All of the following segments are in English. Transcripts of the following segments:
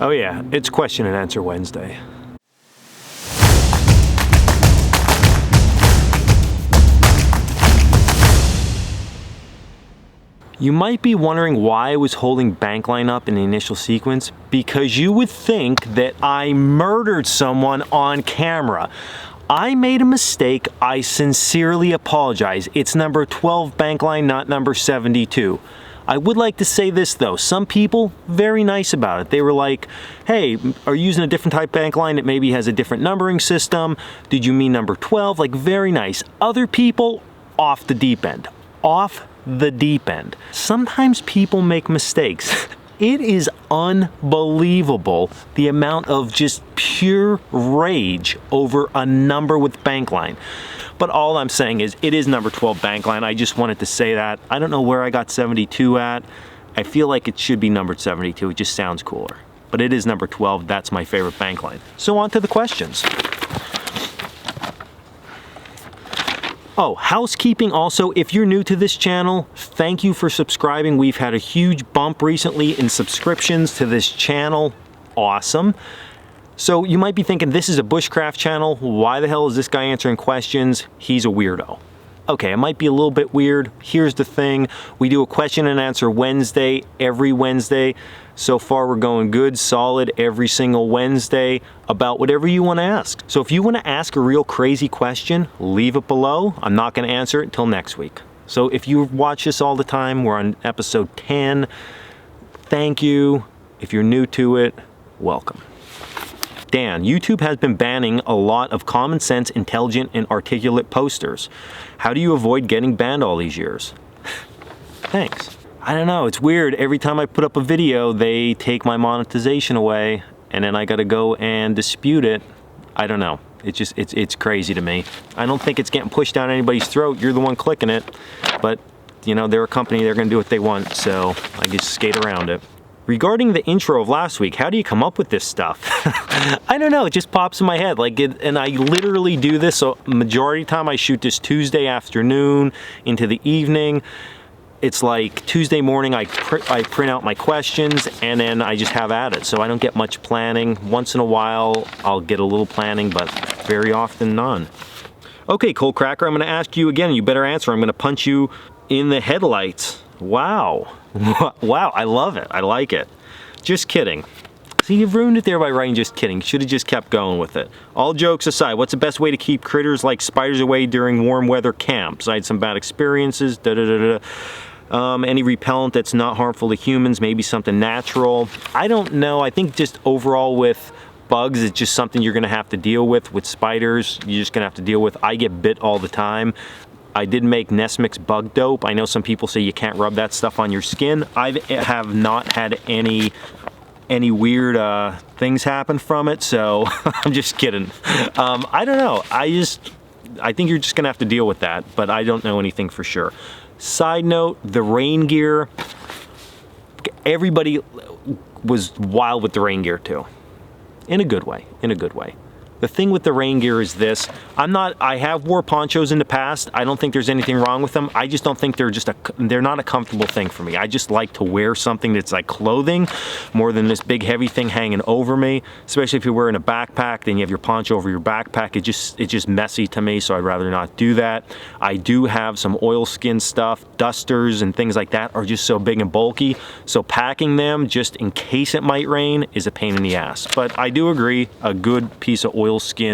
Oh yeah, it's question and answer Wednesday. You might be wondering why I was holding bankline up in the initial sequence, because you would think that I murdered someone on camera. I made a mistake. I sincerely apologize. It's number 12 bankline, not number 72. I would like to say this though, some people, very nice about it. They were like, hey, are you using a different type bankline that maybe has a different numbering system? Did you mean number 12? Like, very nice. Other people, off the deep end. Off the deep end. Sometimes people make mistakes. It is unbelievable the amount of just pure rage over a number with bankline. But all I'm saying is it is number 12 bankline. I just wanted to say that. I don't know where I got 72 at. I feel like it should be numbered 72. It just sounds cooler. But it is number 12. That's my favorite bankline. So on to the questions. Oh, housekeeping also, if you're new to this channel, thank you for subscribing. We've had a huge bump recently in subscriptions to this channel. Awesome. So you might be thinking, this is a Bushcraft channel. Why the hell is this guy answering questions? He's a weirdo. Okay, it might be a little bit weird. Here's the thing. We do a question and answer Wednesday, every Wednesday. So far, we're going good, solid, every single Wednesday about whatever you want to ask. So if you want to ask a real crazy question, leave it below. I'm not going to answer it until next week. So if you watch this all the time, we're on episode 10. Thank you. If you're new to it, welcome. Dan, YouTube has been banning a lot of common sense, intelligent, and articulate posters. How do you avoid getting banned all these years? Thanks. I don't know, it's weird. Every time I put up a video, they take my monetization away, and then I gotta go and dispute it. I don't know. It's crazy to me. I don't think it's getting pushed down anybody's throat. You're the one clicking it. But, you know, they're a company, they're gonna do what they want, so I just skate around it. Regarding the intro of last week, how do you come up with this stuff? I don't know, it just pops in my head. And I literally do this, so majority of the time I shoot this Tuesday afternoon into the evening. It's like Tuesday morning I print out my questions and then I just have at it. So I don't get much planning. Once in a while I'll get a little planning, but very often none. Okay, Coalcracker, I'm gonna ask you again, you better answer. I'm gonna punch you in the headlights. Wow. Wow, I love it. I like it. Just kidding. See, you've ruined it there by writing just kidding. Should have just kept going with it. All jokes aside, what's the best way to keep critters like spiders away during warm weather camps? I had some bad experiences, any repellent that's not harmful to humans, maybe something natural. I don't know. I think just overall with bugs, it's just something you're gonna have to deal with. With spiders, you're just gonna have to deal with. I get bit all the time. I did make Nest Mix bug dope. I know some people say you can't rub that stuff on your skin. I have not had any weird things happen from it, so I'm just kidding. I don't know. I think you're just gonna have to deal with that, but I don't know anything for sure. Side note, the rain gear, everybody was wild with the rain gear too. In a good way, in a good way. The thing with the rain gear is this. I have wore ponchos in the past. I don't think there's anything wrong with them. I just don't think they're not a comfortable thing for me. I just like to wear something that's like clothing more than this big heavy thing hanging over me. Especially if you're wearing a backpack, then you have your poncho over your backpack. It's just messy to me, so I'd rather not do that. I do have some oilskin stuff, dusters and things like that are just so big and bulky. So packing them just in case it might rain is a pain in the ass. But I do agree, a good piece of oilskin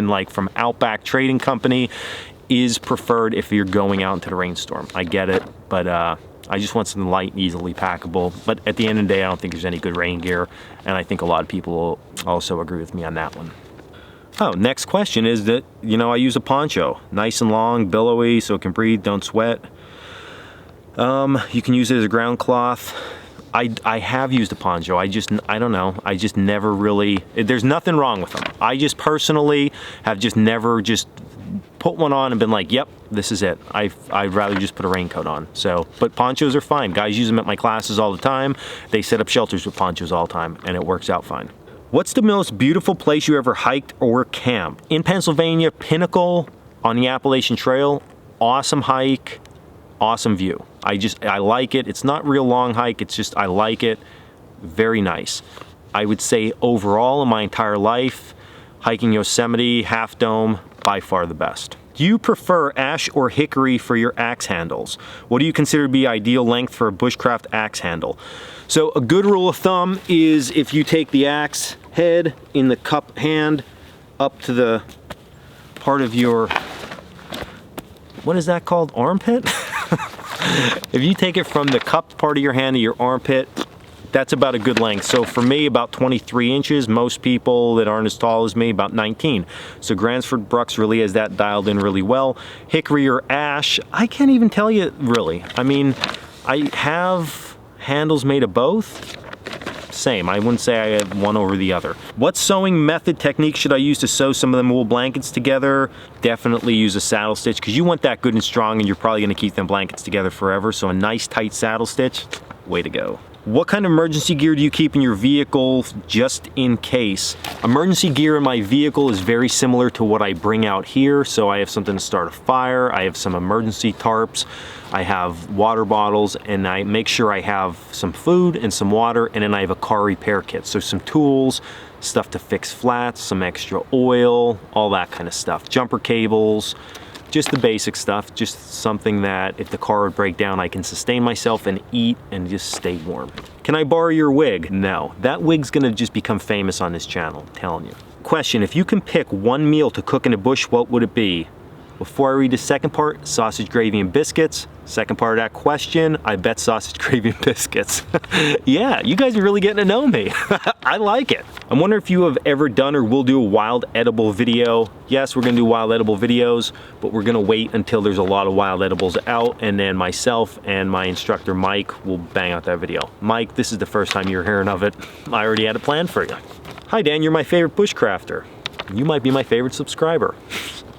like from Outback Trading Company is preferred if you're going out into the rainstorm. I get it, but I just want something light, easily packable. But at the end of the day, I don't think there's any good rain gear, and I think a lot of people will also agree with me on that one. Oh, next question is that, you know, I use a poncho. Nice and long, billowy, so it can breathe, don't sweat. You can use it as a ground cloth. I have used a poncho. I don't know. I just never really, there's nothing wrong with them. I just personally have just never just put one on and been like, yep, this is it. I'd rather just put a raincoat on. So, but ponchos are fine. Guys use them at my classes all the time. They set up shelters with ponchos all the time, and it works out fine. What's the most beautiful place you ever hiked or camped? In Pennsylvania, Pinnacle on the Appalachian Trail. Awesome hike, awesome view. I like it. It's not real long hike. It's just, I like it. Very nice. I would say overall in my entire life, hiking Yosemite, Half Dome, by far the best. Do you prefer ash or hickory for your axe handles? What do you consider to be ideal length for a bushcraft axe handle? So a good rule of thumb is if you take the axe head in the cup hand up to the part of your, what is that called, armpit? If you take it from the cupped part of your hand to your armpit, that's about a good length. So for me, about 23 inches. Most people that aren't as tall as me, about 19. So Gransford Brooks really has that dialed in really well. Hickory or ash, I can't even tell you really. I mean, I have handles made of both. Same, I wouldn't say I have one over the other. What sewing method technique should I use to sew some of them wool blankets together? Definitely use a saddle stitch, because you want that good and strong, and you're probably gonna keep them blankets together forever. So a nice tight saddle stitch, way to go. What kind of emergency gear do you keep in your vehicle just in case? Emergency gear in my vehicle is very similar to what I bring out here. So I have something to start a fire, I have some emergency tarps, I have water bottles, and I make sure I have some food and some water, and then I have a car repair kit. So some tools, stuff to fix flats, some extra oil, all that kind of stuff. Jumper cables, just the basic stuff, just something that if the car would break down, I can sustain myself and eat and just stay warm. Can I borrow your wig? No, that wig's gonna just become famous on this channel, I'm telling you. Question, if you can pick one meal to cook in a bush, what would it be? Before I read the second part, sausage, gravy, and biscuits. Second part of that question, I bet sausage, gravy, and biscuits. Yeah, you guys are really getting to know me. I like it. I'm wondering if you have ever done or will do a wild edible video. Yes, we're gonna do wild edible videos, but we're gonna wait until there's a lot of wild edibles out, and then myself and my instructor, Mike, will bang out that video. Mike, this is the first time you're hearing of it. I already had it planned for you. Hi Dan, you're my favorite bushcrafter. You might be my favorite subscriber.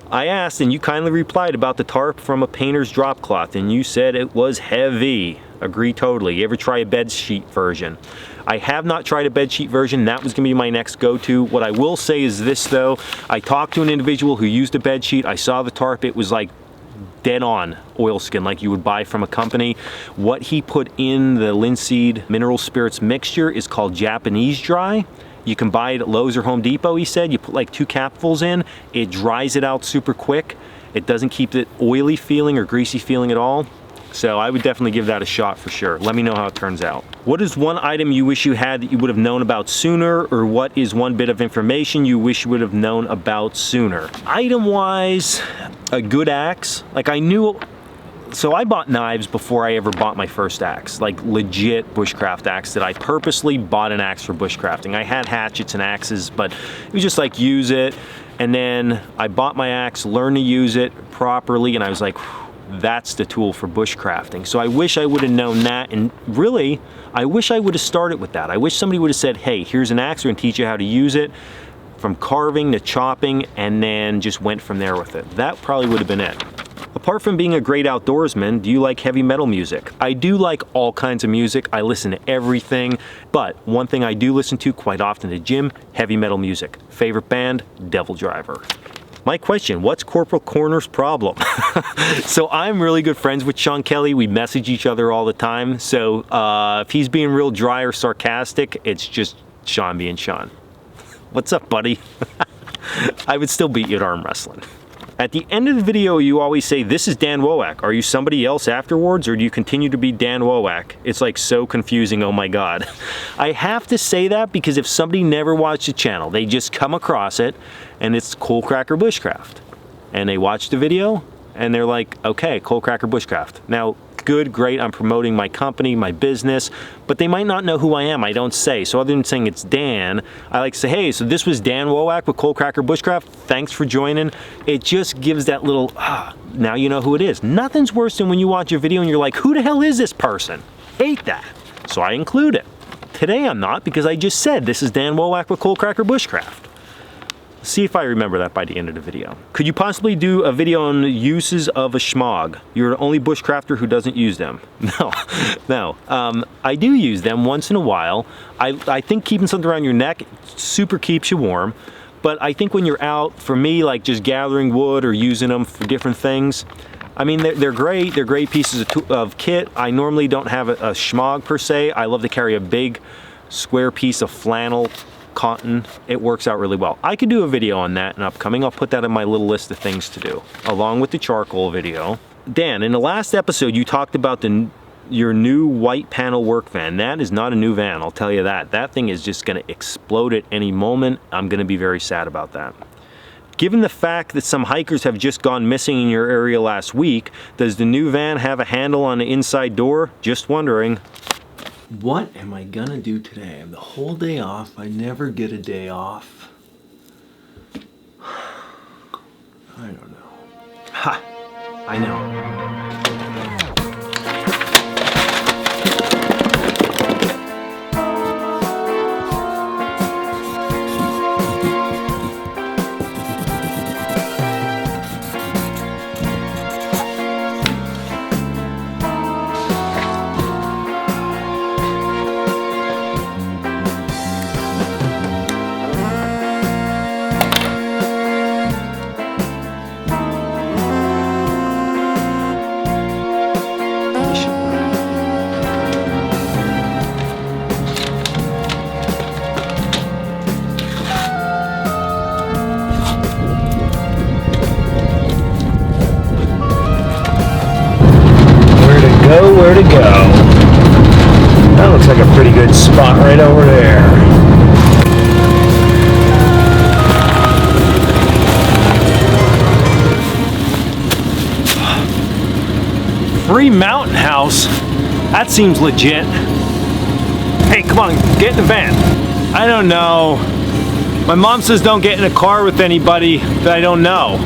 I asked and you kindly replied about the tarp from a painter's drop cloth, and you said it was heavy. Agree totally. You ever try a bed sheet version? I have not tried a bed sheet version. That was gonna be my next go-to. What I will say is this though, I talked to an individual who used a bed sheet. I saw the tarp, it was like dead on oilskin, like you would buy from a company. What he put in the linseed mineral spirits mixture is called Japanese dry. You can buy it at Lowe's or Home Depot, he said. You put like 2 capfuls in, it dries it out super quick. It doesn't keep it oily feeling or greasy feeling at all. So I would definitely give that a shot for sure. Let me know how it turns out. What is one item you wish you had that you would have known about sooner, or what is one bit of information you wish you would have known about sooner? Item-wise, a good axe. Like I knew, so I bought knives before I ever bought my first axe, like legit bushcraft axe that I purposely bought an axe for bushcrafting. I had hatchets and axes, but it was just like use it. And then I bought my axe, learned to use it properly, and I was like, that's the tool for bushcrafting. So I wish I would have known that, and really, I wish I would have started with that. I wish somebody would have said, hey, here's an axe, we're gonna teach you how to use it, from carving to chopping, and then just went from there with it. That probably would have been it. Apart from being a great outdoorsman, do you like heavy metal music? I do like all kinds of music. I listen to everything, but one thing I do listen to quite often at the gym, heavy metal music. Favorite band, Devil Driver. My question, what's Corporal Corner's problem? So I'm really good friends with Sean Kelly. We message each other all the time. So if he's being real dry or sarcastic, it's just Sean being Sean. What's up, buddy? I would still beat you at arm wrestling. At the end of the video, you always say, this is Dan Wowak. Are you somebody else afterwards, or do you continue to be Dan Wowak? It's like so confusing, oh my God. I have to say that because if somebody never watched the channel, they just come across it, and it's Coalcracker Bushcraft. And they watch the video, and they're like, okay, Coalcracker Bushcraft. Now, good, great, I'm promoting my company, my business, but they might not know who I am. I don't say. So other than saying it's Dan, I like to say, hey, so this was Dan Wowak with Coalcracker Bushcraft. Thanks for joining. It just gives that little, now you know who it is. Nothing's worse than when you watch a video and you're like, who the hell is this person? Hate that. So I include it. Today I'm not, because I just said this is Dan Wowak with Coalcracker Bushcraft. See if I remember that by the end of the video. Could you possibly do a video on the uses of a schmog? You're the only bushcrafter who doesn't use them. No. I do use them once in a while. I think keeping something around your neck super keeps you warm. But I think when you're out, for me, like just gathering wood or using them for different things, I mean, they're great. They're great pieces of kit. I normally don't have a schmog per se. I love to carry a big square piece of flannel cotton. It works out really well. I could do a video on that in upcoming. I'll put that in my little list of things to do, along with the charcoal video. Dan, in the last episode, you talked about your new white panel work van. That is not a new van, I'll tell you that. That thing is just gonna explode at any moment. I'm gonna be very sad about that. Given the fact that some hikers have just gone missing in your area last week, does the new van have a handle on the inside door? Just wondering. What am I gonna do today? I have the whole day off. I never get a day off. I don't know. Ha! I know. Where to go? That looks like a pretty good spot right over there. Free mountain house? That seems legit. Hey, come on, get in the van. I don't know. My mom says don't get in a car with anybody that I don't know.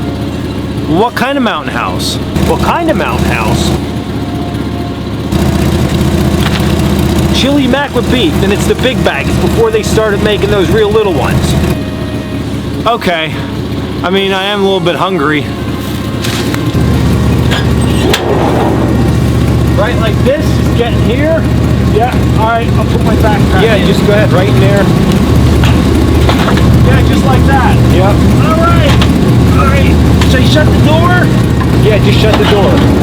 What kind of mountain house? What kind of mountain house? Chili mac with beef, and it's the big bag. It's before they started making those real little ones. Okay. I mean, I am a little bit hungry. Right like this, just get in here. Yeah, alright, I'll put my backpack in. Just go ahead, right in there. Yeah, just like that. Yep. Alright. So you shut the door? Yeah, just shut the door.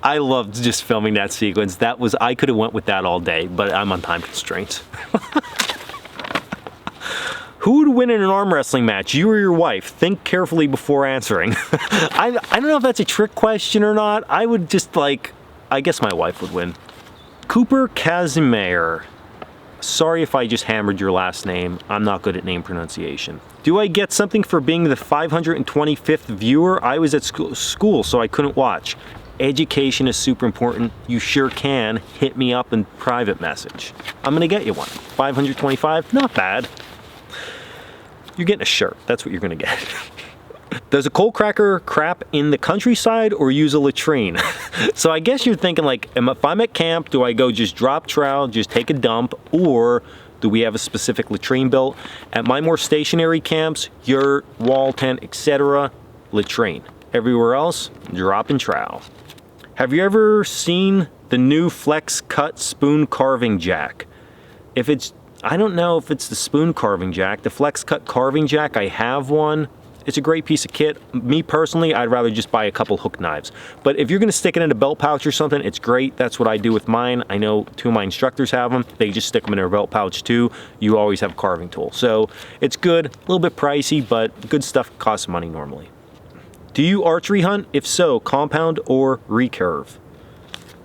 I loved just filming that sequence. I could have went with that all day, but I'm on time constraints. Who would win in an arm wrestling match, you or your wife? Think carefully before answering. I don't know if that's a trick question or not. I would just I guess my wife would win. Cooper Casimir. Sorry if I just hammered your last name. I'm not good at name pronunciation. Do I get something for being the 525th viewer? I was at school, so I couldn't watch. Education is super important. You sure can. Hit me up in private message. I'm gonna get you one. 525, not bad. You're getting a shirt. That's what you're gonna get. Does a Coalcracker crap in the countryside or use a latrine? So I guess you're thinking if I'm at camp, do I go just drop trowel, just take a dump, or do we have a specific latrine built? At my more stationary camps, yurt, wall tent, etc., latrine. Everywhere else, drop and trowel. Have you ever seen the new Flex Cut spoon carving jack? I don't know if it's the spoon carving jack. The Flex Cut carving jack, I have one. It's a great piece of kit. Me personally, I'd rather just buy a couple hook knives. But if you're gonna stick it in a belt pouch or something, it's great. That's what I do with mine. I know 2 of my instructors have them. They just stick them in their belt pouch too. You always have a carving tool. So it's good, a little bit pricey, but good stuff costs money normally. Do you archery hunt? If so, compound or recurve?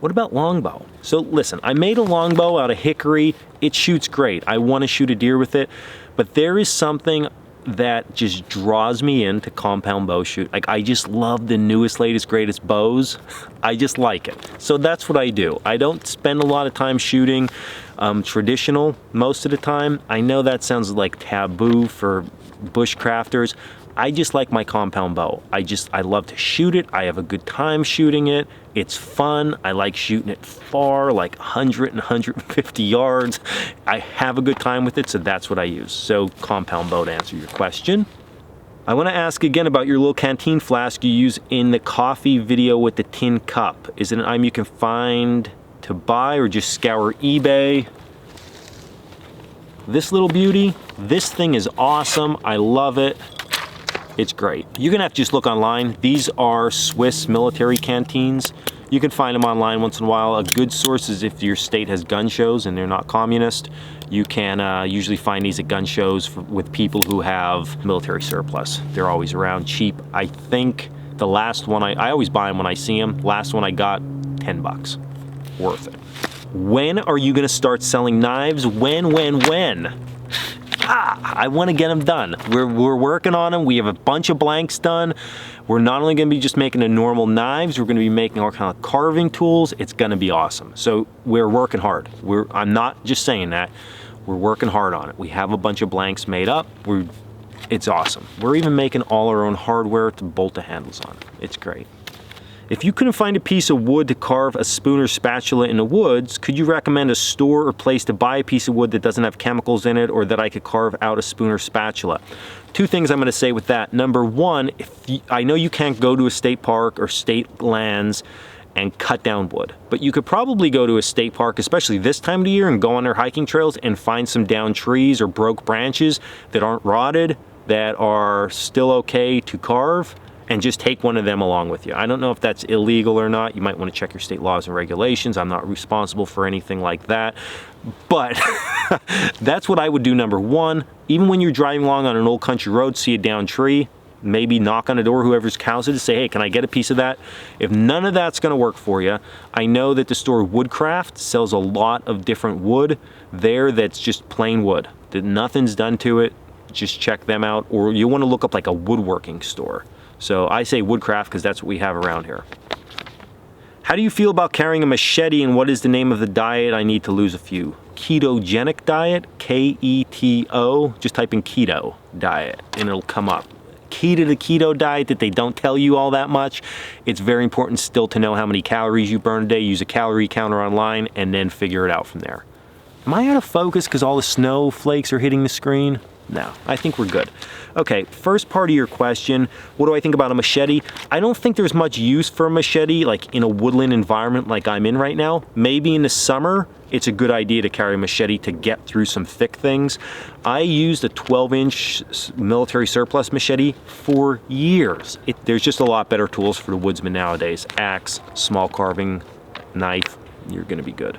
What about longbow? So listen, I made a longbow out of hickory. It shoots great. I want to shoot a deer with it, but there is something that just draws me into compound bow shoot. I just love the newest, latest, greatest bows. I just like it. So that's what I do. I don't spend a lot of time shooting traditional most of the time. I know that sounds like taboo for bushcrafters. I just like my compound bow. I love to shoot it. I have a good time shooting it. It's fun. I like shooting it far, like 100 and 150 yards. I have a good time with it, so that's what I use. So compound bow to answer your question. I want to ask again about your little canteen flask you use in the coffee video with the tin cup. Is it an item you can find to buy or just scour eBay? This little beauty, this thing is awesome. I love it. It's great. You're gonna have to just look online. These are Swiss military canteens. You can find them online once in a while. A good source is if your state has gun shows and they're not communist. You can usually find these at gun shows with people who have military surplus. They're always around, cheap. I think the last one, I always buy them when I see them. Last one I got, 10 bucks. Worth it. When are you gonna start selling knives? When? I want to get them done. We're working on them. We have a bunch of blanks done. We're not only going to be just making the normal knives, we're going to be making all kind of carving tools. It's going to be awesome. So we're working hard. I'm not just saying that. We're working hard on it. We have a bunch of blanks made up. It's awesome. We're even making all our own hardware to bolt the handles on. It's great. If you couldn't find a piece of wood to carve a spoon or spatula in the woods, could you recommend a store or place to buy a piece of wood that doesn't have chemicals in it, or that I could carve out a spoon or spatula? Two things I'm going to say with that. Number one, I know you can't go to a state park or state lands and cut down wood, but you could probably go to a state park, especially this time of the year, and go on their hiking trails and find some downed trees or broke branches that aren't rotted, that are still okay to carve, and just take one of them along with you. I don't know if that's illegal or not. You might want to check your state laws and regulations. I'm not responsible for anything like that. But that's what I would do, number one. Even when you're driving along on an old country road, see a downed tree, maybe knock on the door, whoever's house it is, say, hey, can I get a piece of that? If none of that's gonna work for you, I know that the store Woodcraft sells a lot of different wood there that's just plain wood, that nothing's done to it. Just check them out. Or you wanna look up like a woodworking store. So I say Woodcraft because that's what we have around here. How do you feel about carrying a machete, and what is the name of the diet I need to lose a few? Ketogenic diet, K-E-T-O, just type in keto diet and it'll come up. Key to the keto diet that they don't tell you all that much. It's very important still to know how many calories you burn a day. Use a calorie counter online and then figure it out from there. Am I out of focus because all the snowflakes are hitting the screen? No, I think we're good. Okay, first part of your question, what do I think about a machete? I don't think there's much use for a machete like in a woodland environment like I'm in right now. Maybe in the summer, it's a good idea to carry a machete to get through some thick things. I used a 12-inch military surplus machete for years. There's just a lot better tools for the woodsman nowadays. Axe, small carving, knife, you're gonna be good.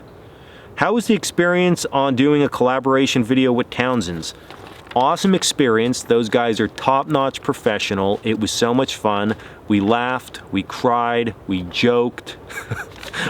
How was the experience on doing a collaboration video with Townsend's? Awesome experience. Those guys are top-notch professional. It was so much fun. We laughed, we cried, we joked.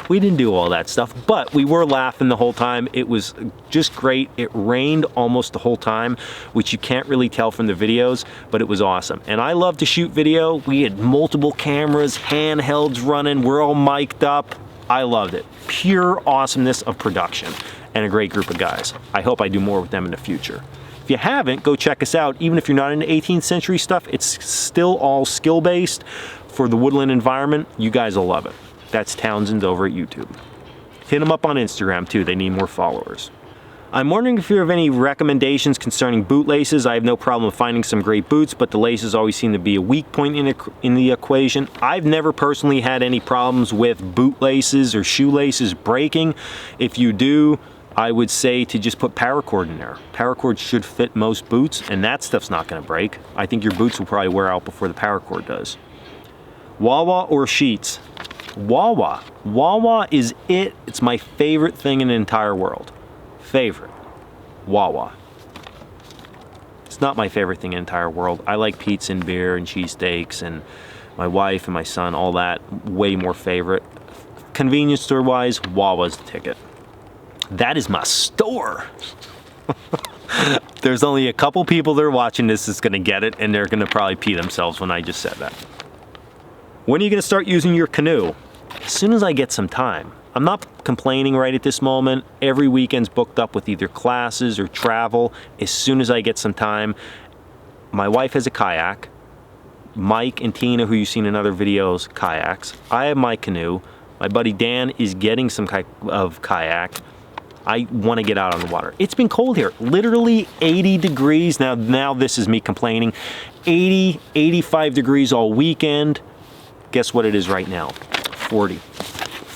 We didn't do all that stuff, but we were laughing the whole time. It was just great. It rained almost the whole time, which you can't really tell from the videos, but it was awesome. And I love to shoot video. We had multiple cameras, handhelds running. We're all mic'd up. I loved it. Pure awesomeness of production and a great group of guys. I hope I do more with them in the future. If you haven't, go check us out. Even if you're not into 18th century stuff, it's still all skill-based for the woodland environment. You guys will love it. That's Townsend over at YouTube. Hit them up on Instagram too. They need more followers. I'm wondering if you have any recommendations concerning bootlaces. I have no problem finding some great boots, but the laces always seem to be a weak point in the equation. I've never personally had any problems with bootlaces or shoelaces breaking. If you do, I would say to just put paracord in there. Paracord should fit most boots, and that stuff's not gonna break. I think your boots will probably wear out before the paracord does. Wawa or sheets? Wawa. Wawa is it. It's my favorite thing in the entire world. Favorite. Wawa. It's not my favorite thing in the entire world. I like pizza and beer and cheesesteaks, and my wife and my son, all that, way more favorite. Convenience store wise, Wawa's the ticket. That is my store. There's only a couple people that are watching this that's gonna get it, and they're gonna probably pee themselves when I just said that. When are you gonna start using your canoe? As soon as I get some time. I'm not complaining right at this moment. Every weekend's booked up with either classes or travel. As soon as I get some time. My wife has a kayak. Mike and Tina, who you've seen in other videos, kayaks. I have my canoe. My buddy Dan is getting some of kayak. I want to get out on the water. It's been cold here, literally 80 degrees. Now this is me complaining. 80, 85 degrees all weekend. Guess what it is right now? 40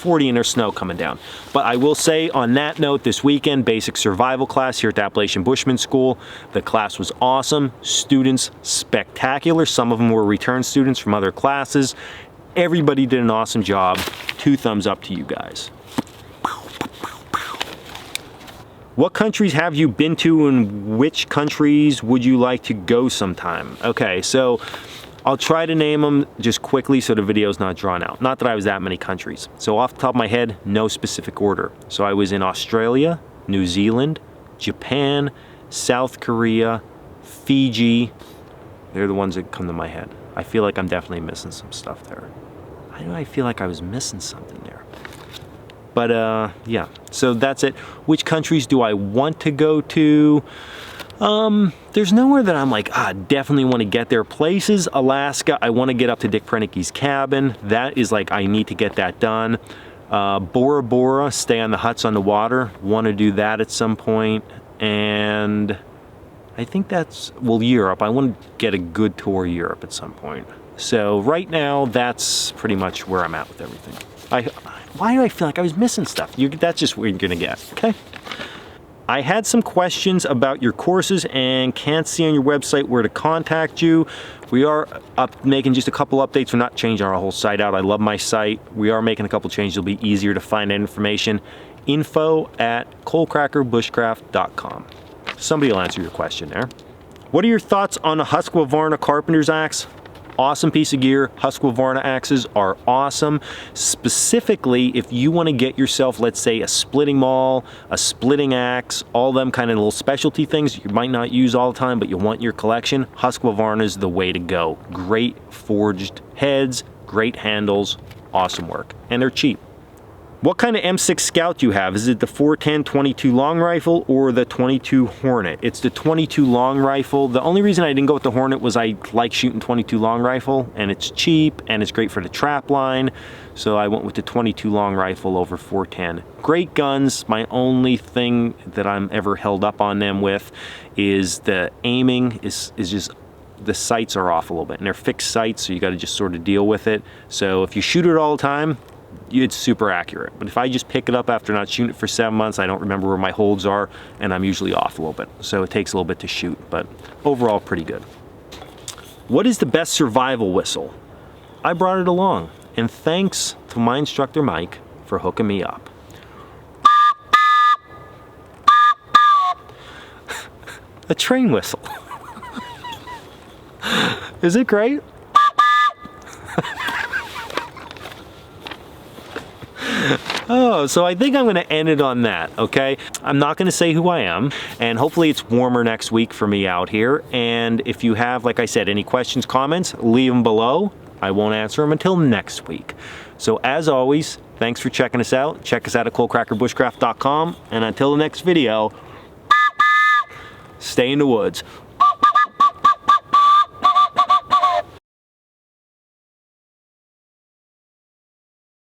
40 and there's snow coming down. But I will say on that note, this weekend, basic survival class here at the Appalachian Bushman School, the class was awesome. Students spectacular. Some of them were return students from other classes. Everybody did an awesome job. 2 thumbs up to you guys. What countries have you been to and which countries would you like to go sometime? Okay, so I'll try to name them just quickly so the video's not drawn out. Not that I was that many countries. So off the top of my head, no specific order. So I was in Australia, New Zealand, Japan, South Korea, Fiji. They're the ones that come to my head. I feel like I'm definitely missing some stuff there. Why do I feel like I was missing something there? But yeah, so that's it. Which countries do I want to go to? There's nowhere that I'm like, definitely want to get there. Places, Alaska, I want to get up to Dick Prenick's cabin. That is like, I need to get that done. Bora Bora, stay on the huts on the water. Want to do that at some point. And I think that's, well, Europe. I want to get a good tour of Europe at some point. So right now, that's pretty much where I'm at with everything. Why do I feel like I was missing stuff? That's just what you're gonna get, okay? I had some questions about your courses and can't see on your website where to contact you. We are making just a couple updates. We're not changing our whole site out. I love my site. We are making a couple changes. It'll be easier to find that information. info@coalcrackerbushcraft.com. Somebody will answer your question there. What are your thoughts on a Husqvarna Carpenter's axe? Awesome piece of gear. Husqvarna axes are awesome. Specifically, if you want to get yourself, let's say, a splitting maul, a splitting axe, all them kind of little specialty things you might not use all the time, but you want your collection, Husqvarna is the way to go. Great forged heads, great handles, awesome work, and they're cheap. What kind of M6 Scout do you have? Is it the 410 22 long rifle or the 22 Hornet? It's the 22 long rifle. The only reason I didn't go with the Hornet was I like shooting 22 long rifle, and it's cheap and it's great for the trap line. So I went with the 22 long rifle over 410. Great guns. My only thing that I'm ever held up on them with is the aiming is just, the sights are off a little bit, and they're fixed sights, so you got to just sort of deal with it. So if you shoot it all the time, it's super accurate. But if I just pick it up after not shooting it for 7 months, I don't remember where my holds are, and I'm usually off a little bit. So it takes a little bit to shoot, but overall pretty good. What is the best survival whistle? I brought it along, and thanks to my instructor Mike for hooking me up. A train whistle. Is it great? Oh, so I think I'm gonna end it on that, okay? I'm not gonna say who I am, and hopefully it's warmer next week for me out here. And if you have, like I said, any questions, comments, leave them below. I won't answer them until next week. So as always, thanks for checking us out. Check us out at coalcrackerbushcraft.com, and until the next video, stay in the woods.